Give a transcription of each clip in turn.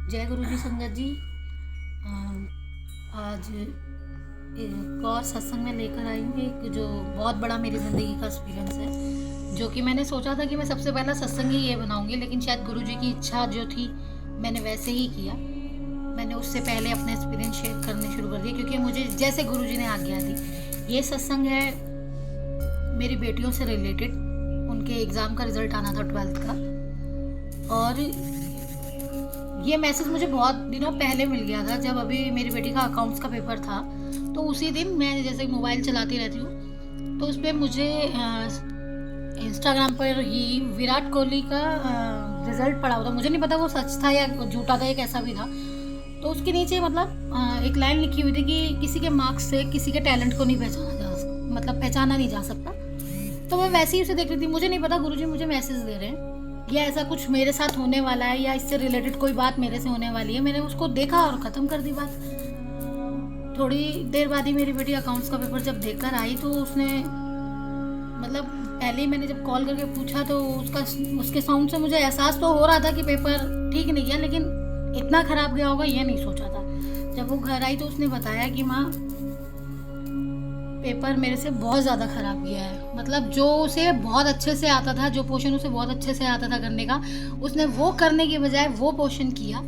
जय गुरु जी संगत जी। आज एक और सत्संग में लेकर आई हूँ, एक जो बहुत बड़ा मेरी ज़िंदगी का एक्सपीरियंस है, जो कि मैंने सोचा था कि मैं सबसे पहला सत्संग ही ये बनाऊंगी, लेकिन शायद गुरु जी की इच्छा जो थी मैंने वैसे ही किया। मैंने उससे पहले अपने एक्सपीरियंस शेयर करने शुरू कर दिए, क्योंकि मुझे जैसे गुरु जी ने आज्ञा दी। ये सत्संग है मेरी बेटियों से रिलेटेड। उनके एग्ज़ाम का रिजल्ट आना था 12th का, और ये मैसेज मुझे बहुत दिनों पहले मिल गया था, जब अभी मेरी बेटी का अकाउंट्स का पेपर था। तो उसी दिन मैं जैसे मोबाइल चलाती रहती हूँ, तो उस पर मुझे इंस्टाग्राम पर ही विराट कोहली का रिजल्ट पड़ा हुआ था। मुझे नहीं पता वो सच था या झूठा था या कैसा भी था। तो उसके नीचे मतलब एक लाइन लिखी हुई थी कि किसी के मार्क्स से किसी के टैलेंट को नहीं पहचाना नहीं जा सकता। तो मैं वैसे ही उसे देख रही थी। मुझे नहीं पता गुरुजी मुझे मैसेज दे रहे हैं या ऐसा कुछ मेरे साथ होने वाला है या इससे रिलेटेड कोई बात मेरे से होने वाली है। मैंने उसको देखा और ख़त्म कर दी बात। थोड़ी देर बाद ही मेरी बेटी अकाउंट्स का पेपर जब देकर आई, तो उसने मतलब पहले ही मैंने जब कॉल करके पूछा तो उसके साउंड से मुझे एहसास तो हो रहा था कि पेपर ठीक नहीं गया, लेकिन इतना ख़राब गया होगा ये नहीं सोचा था। जब वो घर आई तो उसने बताया कि माँ, पेपर मेरे से बहुत ज़्यादा ख़राब गया है। मतलब जो उसे बहुत अच्छे से आता था, जो पोर्शन उसे बहुत अच्छे से आता था करने का, उसने वो करने के बजाय वो पोर्शन किया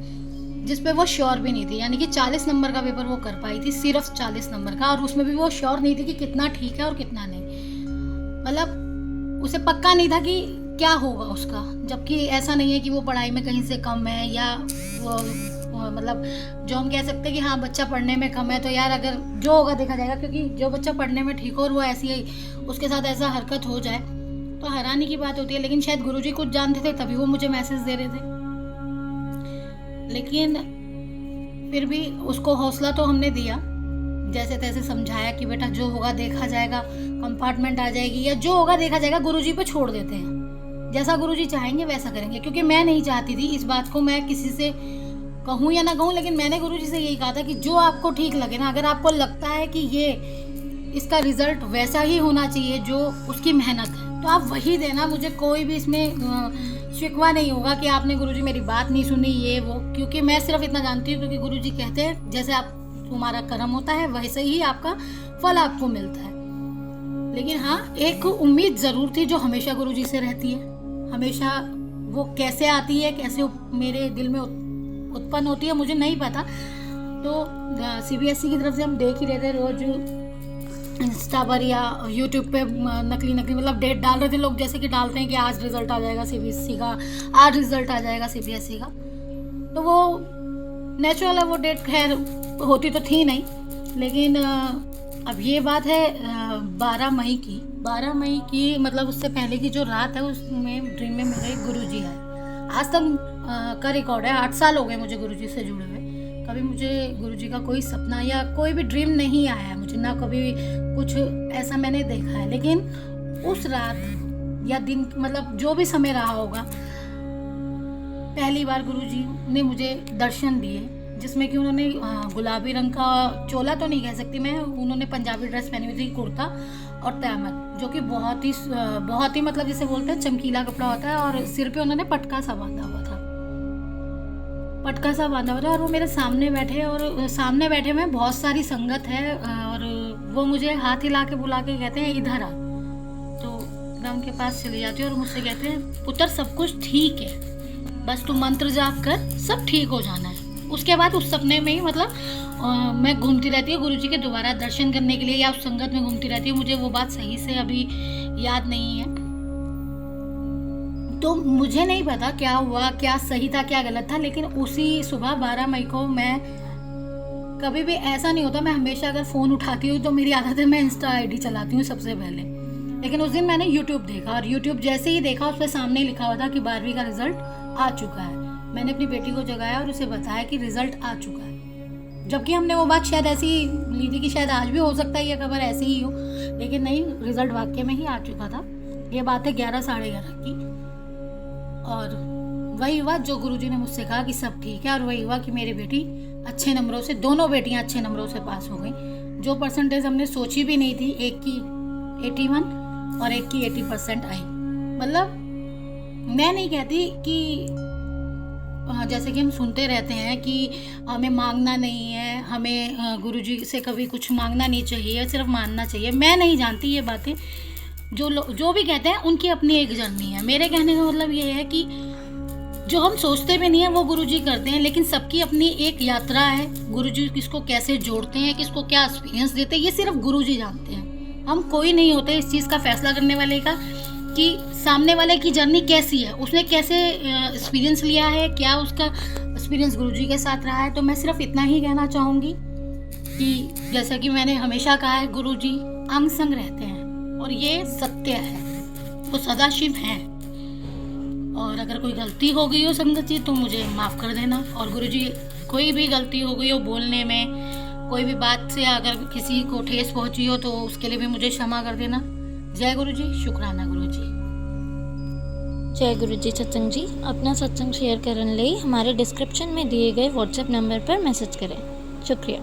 जिस पे वो श्योर भी नहीं थी। यानी कि 40 नंबर का पेपर वो कर पाई थी, सिर्फ 40 नंबर का, और उसमें भी वो श्योर नहीं थी कि कितना ठीक है और कितना नहीं। मतलब उसे पक्का नहीं था कि क्या होगा उसका। जबकि ऐसा नहीं है कि वो पढ़ाई में कहीं से कम है या वो मतलब जो हम कह सकते हैं कि हाँ बच्चा पढ़ने में कम है, तो यार अगर जो होगा देखा जाएगा। क्योंकि जो बच्चा पढ़ने में ठीक हो और वो ऐसी उसके साथ ऐसा हरकत हो जाए तो हैरानी की बात होती है। लेकिन शायद गुरुजी कुछ जानते थे तभी वो मुझे मैसेज दे रहे थे। लेकिन फिर भी उसको हौसला तो हमने दिया, जैसे तैसे समझाया कि बेटा जो होगा देखा जाएगा, कंपार्टमेंट आ जाएगी या जो होगा देखा जाएगा, गुरुजी पे छोड़ देते हैं, जैसा गुरुजी चाहेंगे वैसा करेंगे। क्योंकि मैं नहीं चाहती थी इस बात को मैं किसी से कहूँ या ना कहूँ, लेकिन मैंने गुरुजी से यही कहा था कि जो आपको ठीक लगे ना, अगर आपको लगता है कि ये इसका रिजल्ट वैसा ही होना चाहिए जो उसकी मेहनत है, तो आप वही देना। मुझे कोई भी इसमें शिकवा नहीं होगा कि आपने गुरुजी मेरी बात नहीं सुनी ये वो। क्योंकि मैं सिर्फ इतना जानती हूँ, क्योंकि गुरुजी कहते हैं जैसे आप तुम्हारा कर्म होता है वैसे ही आपका फल आपको मिलता है। लेकिन हाँ, एक उम्मीद ज़रूर थी जो हमेशा गुरुजी से रहती है। हमेशा वो कैसे आती है, कैसे मेरे दिल में उत्पन्न होती है, मुझे नहीं पता। तो CBSE की तरफ से हम देख ही रहे थे, रोज इंस्टा पर या यूट्यूब पे नकली मतलब डेट डाल रहे थे लोग, जैसे कि डालते हैं कि आज रिजल्ट आ जाएगा CBSE का, आज रिजल्ट आ जाएगा CBSE का। तो वो नेचुरल है, वो डेट खैर होती तो थी नहीं। लेकिन अब ये बात है 12 मई की मतलब उससे पहले की जो रात है, उसमें ड्रीम में मेरे गुरुजी आए। आज तक का रिकॉर्ड है, 8 साल हो गए मुझे गुरुजी से जुड़े हुए। कभी मुझे गुरुजी का कोई सपना या कोई भी ड्रीम नहीं आया है मुझे, ना कभी कुछ ऐसा मैंने देखा है। लेकिन उस रात या दिन मतलब जो भी समय रहा होगा, पहली बार गुरुजी ने मुझे दर्शन दिए, जिसमें कि उन्होंने गुलाबी रंग का चोला तो नहीं कह सकती मैं, उन्होंने पंजाबी ड्रेस पहनी हुई थी, कुर्ता और तैमत, जो कि बहुत ही मतलब जिसे बोलते हैं चमकीला कपड़ा होता है, और सिर पे उन्होंने पटका सा बांधा हुआ था और वो मेरे सामने बैठे, और सामने बैठे में बहुत सारी संगत है, और वो मुझे हाथ हिला के बुला के कहते हैं इधर आ। तो मैं उनके पास चली जाती हूँ और मुझसे कहते हैं पुत्र सब कुछ ठीक है, बस तू मंत्र जाप कर, सब ठीक हो जाना है। उसके बाद उस सपने में ही मतलब मैं घूमती रहती हूँ गुरुजी के दोबारा दर्शन करने के लिए, या उस संगत में घूमती रहती हूँ। मुझे वो बात सही से अभी याद नहीं है, तो मुझे नहीं पता क्या हुआ, क्या सही था क्या गलत था। लेकिन उसी सुबह 12 मई को मैं कभी भी ऐसा नहीं होता, मैं हमेशा अगर फ़ोन उठाती हूँ तो मेरी आदत है मैं इंस्टा ID चलाती हूँ सबसे पहले। लेकिन उस दिन मैंने यूट्यूब देखा, और यूट्यूब जैसे ही देखा उस पर सामने लिखा हुआ था कि 12वीं का रिजल्ट आ चुका है। मैंने अपनी बेटी को जगाया और उसे बताया कि रिजल्ट आ चुका है, जबकि हमने वो बात शायद ऐसी ली थी कि शायद आज भी हो सकता है ये खबर ऐसी ही हो। लेकिन नहीं, रिजल्ट वाकई में ही आ चुका था। ये बात है 11 साढ़े 11 की, और वही हुआ जो गुरुजी ने मुझसे कहा कि सब ठीक है। और वही हुआ कि मेरी बेटी अच्छे नंबरों से, दोनों बेटियां अच्छे नंबरों से पास हो गई। जो परसेंटेज हमने सोची भी नहीं थी, एक की 81 और एक की 80% आई। मतलब मैं नहीं कहती कि जैसे कि हम सुनते रहते हैं कि हमें मांगना नहीं है, हमें गुरुजी से कभी कुछ मांगना नहीं चाहिए, सिर्फ मानना चाहिए। मैं नहीं जानती ये बातें, जो भी कहते हैं उनकी अपनी एक जर्नी है। मेरे कहने का मतलब ये है कि जो हम सोचते भी नहीं है वो गुरुजी करते हैं, लेकिन सबकी अपनी एक यात्रा है। गुरुजी किसको कैसे जोड़ते हैं, किसको क्या एक्सपीरियंस देते हैं, ये सिर्फ गुरुजी जानते हैं। हम कोई नहीं होते इस चीज़ का फैसला करने वाले का कि सामने वाले की जर्नी कैसी है, उसने कैसे एक्सपीरियंस लिया है, क्या उसका एक्सपीरियंस गुरुजी के साथ रहा है। तो मैं सिर्फ इतना ही कहना चाहूँगी कि जैसा कि मैंने हमेशा कहा है, गुरुजी अंग संग रहते हैं और ये सत्य है, वो सदाशिव हैं। और अगर कोई गलती हो गई हो संगत जी तो मुझे माफ़ कर देना। और गुरुजी कोई भी गलती हो गई हो बोलने में, कोई भी बात से अगर किसी को ठेस पहुंची हो तो उसके लिए भी मुझे क्षमा कर देना। जय गुरुजी, शुक्राना गुरुजी। जय गुरुजी सत्संग जी। अपना सत्संग शेयर करने लिए हमारे डिस्क्रिप्शन में दिए गए व्हाट्सएप नंबर पर मैसेज करें। शुक्रिया।